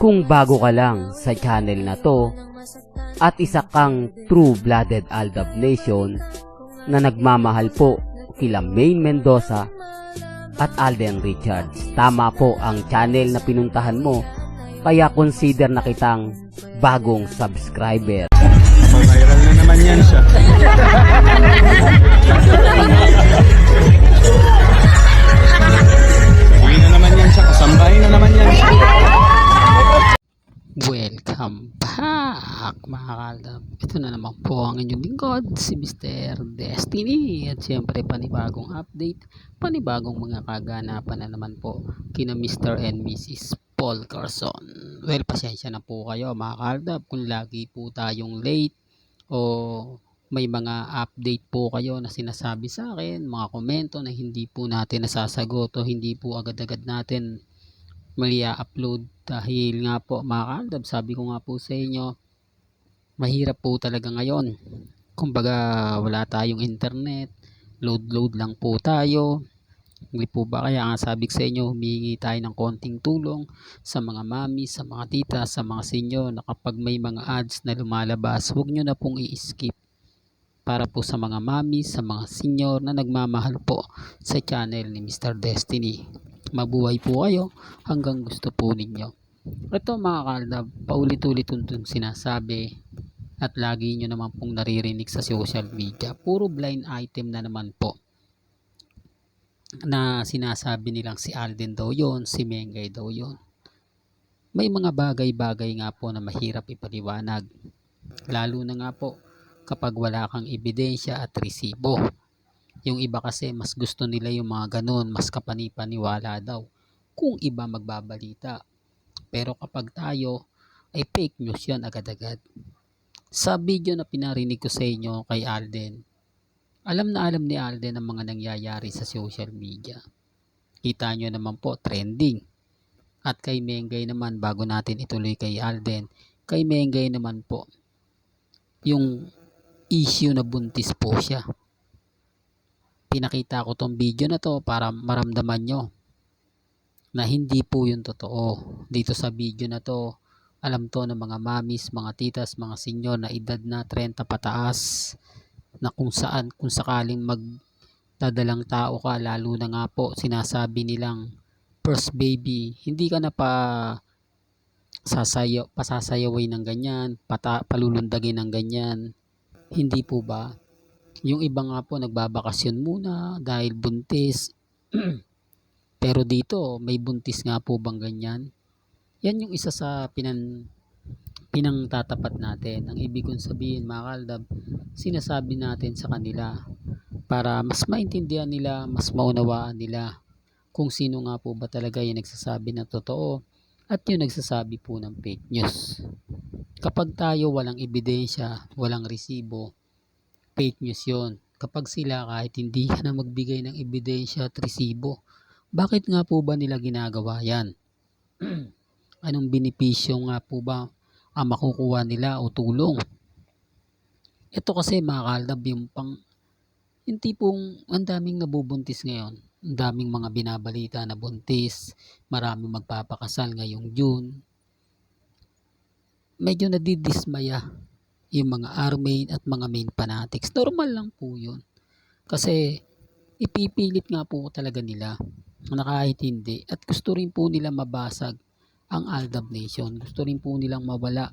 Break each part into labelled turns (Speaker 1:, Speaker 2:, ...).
Speaker 1: Kung bago ka lang sa channel na to at isa kang true-blooded Aldab Nation na nagmamahal po kila Maine Mendoza at Alden Richards, tama po ang channel na pinuntahan mo, kaya consider na kitang bagong subscriber.
Speaker 2: Viral na naman yan siya. Uwi na naman yan siya. Kasambahin na naman yan siya.
Speaker 3: Welcome back mga Kaldab. Ito na naman po ang inyong lingkod, si Mr. Destiny. At siyempre panibagong update, panibagong mga kaganapan na naman po kina Mr. and Mrs. Paul Carson. Well, pasensya na po kayo mga Kaldab kung lagi po tayong late o may mga update po kayo na sinasabi sa akin, mga komento na hindi po natin nasasagot o hindi po agad-agad natin mali upload dahil nga po mga Kaldab, sabi ko nga po sa inyo, mahirap po talaga ngayon. Kumbaga wala tayong internet, load lang po tayo. Hindi po ba kaya nga sabi ko sa inyo, humingi tayo ng konting tulong sa mga mami, sa mga tita, sa mga senyo na kapag may mga ads na lumalabas, huwag nyo na pong i-skip. Para po sa mga mami, sa mga senior na nagmamahal po sa channel ni Mr. Destiny. Mabuhay po kayo hanggang gusto po ninyo. Ito mga Kaldab, paulit-ulit itong sinasabi at lagi nyo naman pong naririnig sa social media. Puro blind item na naman po na sinasabi nilang si Alden daw yon, si Mengay daw yon. May mga bagay-bagay nga po na mahirap ipaliwanag. Lalo na nga po kapag wala kang ebidensya at resibo. Yung iba kasi mas gusto nila yung mga ganun, mas kapanipaniwala daw kung iba magbabalita. Pero kapag tayo ay fake news yan agad-agad. Sa video na pinarinig ko sa inyo kay Alden, alam na alam ni Alden ang mga nangyayari sa social media. Kita nyo naman po, trending. At kay Mengay naman, bago natin ituloy kay Alden, kay Mengay naman po, yung issue na buntis po siya. Pinakita ko tong video na to para maramdaman nyo na hindi po yun totoo. Dito sa video na to, alam to ng mga mamis, mga titas, mga senyor na edad na 30 pataas, na kung sakaling magdadalang tao ka, lalo na nga po sinasabi nilang first baby, hindi ka na pasasayaway ng ganyan, palulundagin ng ganyan. Hindi po ba? Yung iba nga po nagbabakasyon muna dahil buntis. Pero dito may buntis nga po bang ganyan? Yan yung isa sa pinangtatapat natin. Ang ibig kong sabihin mga Kaldab, sinasabi natin sa kanila para mas maintindihan nila, mas maunawaan nila kung sino nga po ba talaga yung nagsasabi ng totoo at yung nagsasabi po ng fake news. Kapag tayo walang ebidensya, walang resibo, fake news yun. Kapag sila kahit hindi ka na magbigay ng ebidensya at resibo, bakit nga po ba nila ginagawa yan? Anong benepisyo nga po ba ang makukuha nila o tulong? Ito kasi mga Kaldab, yung tipong ang daming nabubuntis ngayon. Ang daming mga binabalita na buntis, maraming magpapakasal ngayong June. Medyo nadidismaya yung mga army at mga main fanatics. Normal lang po yun. Kasi ipipilit nga po talaga nila na kahit hindi. At gusto rin po nila mabasag ang Aldab Nation. Gusto rin po nilang mawala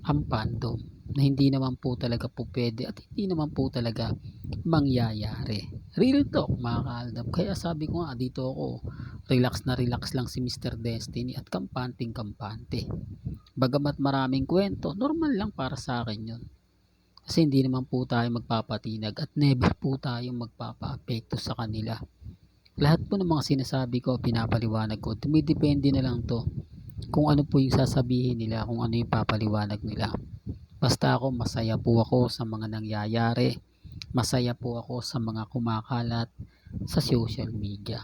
Speaker 3: ang fandom na hindi naman po talaga po pwede at hindi naman po talaga mangyayari. Real talk mga Kaldab. Kaya sabi ko nga dito ako, relax na relax lang si Mr. Destiny at kampanting-kampante. Bagamat maraming kwento, normal lang para sa akin yun. Kasi hindi naman po tayo magpapatinag at never po tayo magpapa-apekto sa kanila. Lahat po ng mga sinasabi ko, pinapaliwanag ko. Dumidepende na lang to kung ano po yung sasabihin nila, kung ano yung papaliwanag nila. Basta ako, masaya po ako sa mga nangyayari. Masaya po ako sa mga kumakalat sa social media.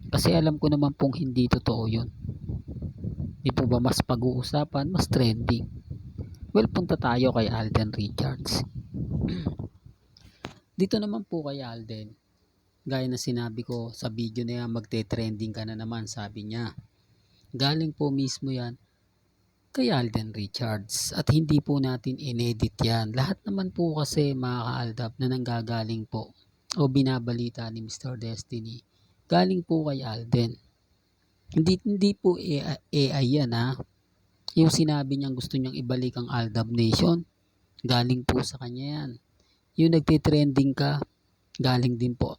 Speaker 3: Kasi alam ko naman pong hindi totoo yun. Di po ba mas pag-uusapan, mas trending? Well, punta tayo kay Alden Richards. Dito naman po kay Alden, gaya na sinabi ko sa video na yan, magte-trending ka na naman, sabi niya. Galing po mismo yan kay Alden Richards at hindi po natin inedit yan. Lahat naman po kasi mga kaaldab na nanggagaling po o binabalita ni Mr. Destiny galing po kay Alden. Hindi po AI yan ha. Yung sinabi niyang gusto niyang ibalik ang Aldab Nation, galing po sa kanya yan. Yung nagtitrending ka, galing din po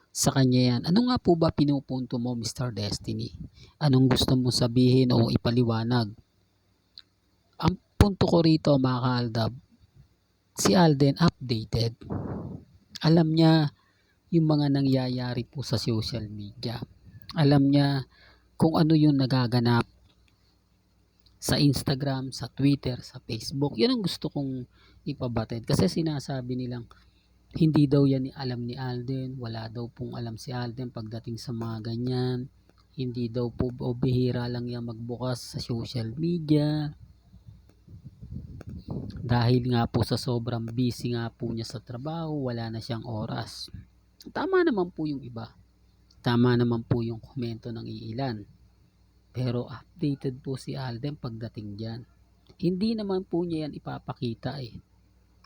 Speaker 3: sa kanya yan. Ano nga po ba pinupunto mo, Mr. Destiny? Anong gusto mo sabihin o ipaliwanag? Ang punto ko rito mga kaaldab, si Alden updated. Alam niya yung mga nangyayari po sa social media. Alam niya kung ano yung nagaganap sa Instagram, sa Twitter, sa Facebook. Yan ang gusto kong ipabatid. Kasi sinasabi nilang hindi daw yan alam ni Alden. Wala daw pong alam si Alden pagdating sa mga ganyan. Hindi daw po o bihira lang yan magbukas sa social media. Dahil nga po sa sobrang busy nga po niya sa trabaho, wala na siyang oras. Tama naman po yung iba. Tama naman po yung komento ng iilan. Pero updated po si Alden pagdating dyan. Hindi naman po niya yan ipapakita eh.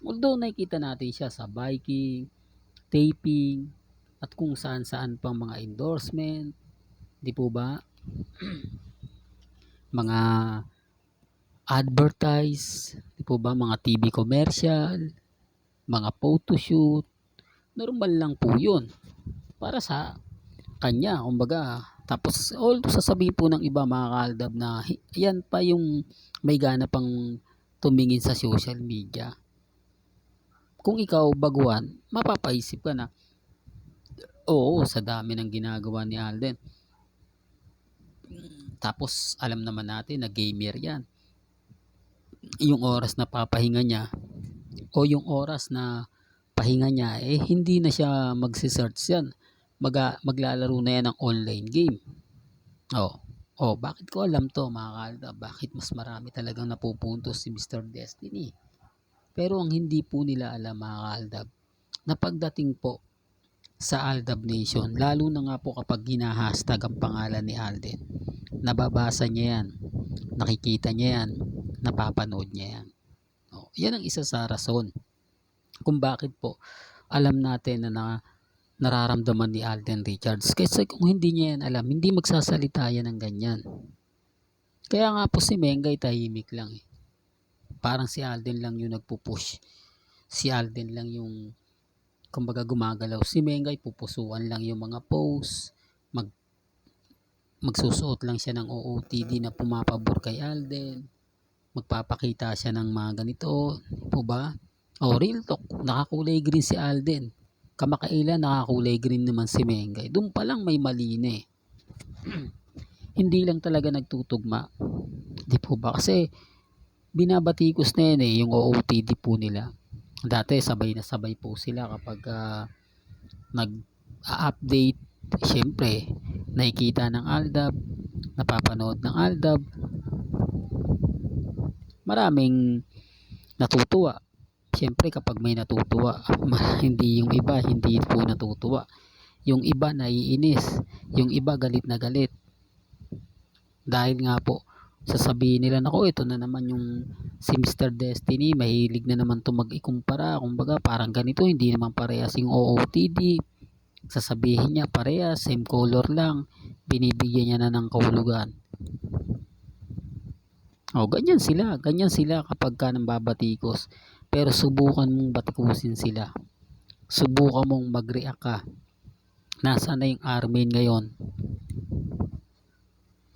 Speaker 3: Although nakikita natin siya sa biking, taping, at kung saan saan pang mga endorsement. Di po ba? Mga advertise, di po ba? Mga TV commercial, mga photoshoot. Normal lang po yun. Para sa kanya, kumbaga. Tapos, although sasabihin po ng iba mga kaaldab na yan pa yung may gana pang tumingin sa social media. Kung ikaw baguhan, mapapaisip ka na, oo, sa dami ng ginagawa ni Alden. Tapos, alam naman natin na gamer yan. Yung oras na papahinga niya, o yung oras na pahinga niya, eh hindi na siya magsisearch yan. Maglalaro na yan ng online game. Bakit ko alam to mga kaaldab? Bakit mas marami talagang napupuntos si Mr. Destiny? Pero ang hindi po nila alam mga kaaldab, na pagdating po sa Aldab Nation, lalo na nga po kapag ginahashtag ang pangalan ni Alden, nababasa niya yan, nakikita niya yan, napapanood niya yan. Yan ang isa sa rason kung bakit po alam natin na nararamdaman ni Alden Richards. Kasi kung hindi niya yan alam, hindi magsasalita yan ng ganyan. Kaya nga po si Mengay tahimik lang eh. Parang si Alden lang yung nagpupush. Si Alden lang yung kumbaga gumagalaw. Si Mengay pupusuan lang yung mga posts. Magsusuot lang siya ng OOTD na pumapabor kay Alden. Magpapakita siya ng mga ganito. Po ba? Real talk. Nakakulay green si Alden. Kamakailan nakakulay green naman si Mengay. Doon pa lang may mali na eh. Hindi lang talaga nagtutugma. Di po ba? Kasi binabatikos na yan eh, yung OOTD po nila. Dati sabay na sabay po sila kapag nag-update. Siyempre, nakikita ng Aldab, napapanood ng Aldab. Maraming natutuwa. Siyempre kapag may natutuwa, hindi yung iba, hindi po natutuwa. Yung iba naiinis, yung iba galit na galit. Dahil nga po, sasabihin nila, nako ito na naman yung si Mr. Destiny, mahilig na naman ito mag-ikumpara. Kumbaga parang ganito, hindi naman parehas yung OOTD. Sasabihin niya parehas, same color lang, binibigyan niya na ng kahulugan. Ganyan sila kapag ka nang babatikos. Pero subukan mong batikusin sila. Subukan mong mag-react ka. Nasaan na yung Armin ngayon?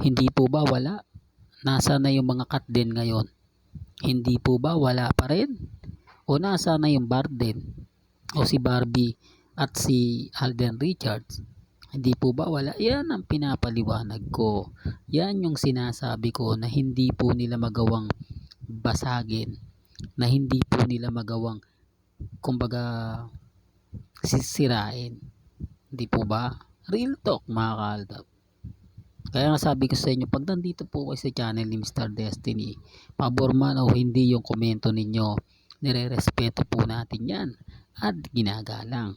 Speaker 3: Hindi po ba wala? Nasaan na yung mga cut din ngayon? Hindi po ba wala pa rin? O nasaan na yung Barden? O si Barbie at si Alden Richards? Hindi po ba wala? Yan ang pinapaliwanag ko. Yan yung sinasabi ko na hindi po nila magawang basagin. Na hindi po nila magawang kumbaga sisirain. Hindi po ba? Real talk mga kaaldab. Kaya nga sabi ko sa inyo, pag nandito po kayo sa channel ni Mr. Destiny, pabor man o hindi yung komento ninyo, nire-respeto po natin yan at ginagalang.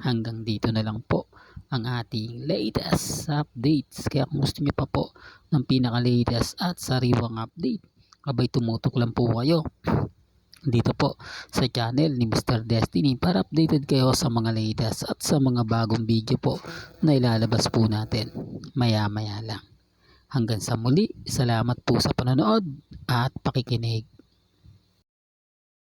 Speaker 3: Hanggang dito na lang po ang ating latest updates. Kaya kung gusto nyo pa po ng pinaka-latest at sariwang update, abay tumutok lang po kayo dito po sa channel ni Mr. Destiny para updated kayo sa mga latest at sa mga bagong video po na ilalabas po natin maya maya lang. Hanggang sa muli, salamat po sa panonood at pakikinig.